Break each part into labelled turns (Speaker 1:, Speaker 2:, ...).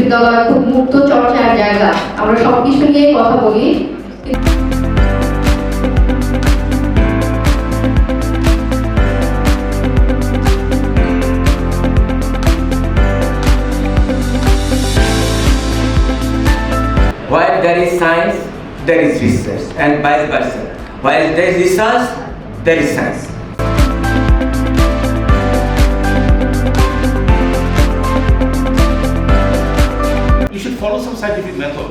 Speaker 1: বিশ্ববিদ্যালয় খুব মুক্ত চর্চার জায়গা, আমরা সবকিছু নিয়ে কথা বলি।
Speaker 2: While there is science, there is research, and vice versa. While there is research, there is science.
Speaker 3: You should follow some scientific method.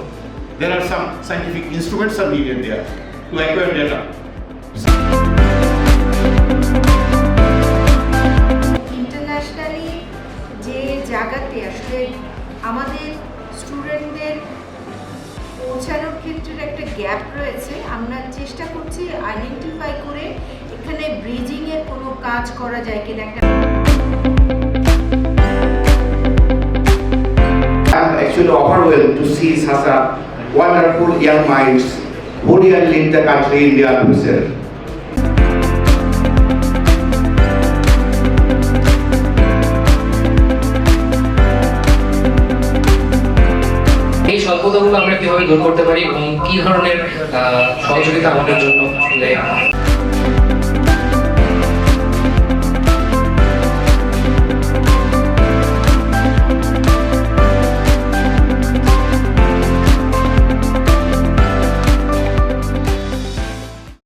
Speaker 3: There are some scientific instruments are needed there to acquire data.
Speaker 4: Internationally যে জায়গাতে আসলে আমাদের স্টুডেন্টদের পৌঁছানোর ক্ষেত্রে একটা gap রয়েছে, আমরা চেষ্টা করছি আইডেন্টিফাই করে এখানে ব্রিজিংয়ের কোনো কাজ করা যায় কিনা।
Speaker 5: I'm actually overwhelmed to see such a wonderful young minds who will lead the country in their future.
Speaker 6: এই স্বল্পতাগুলো আমরা কিভাবে দূর করতে পারি এবং কি ধরনের সহযোগিতা আমাদের জন্য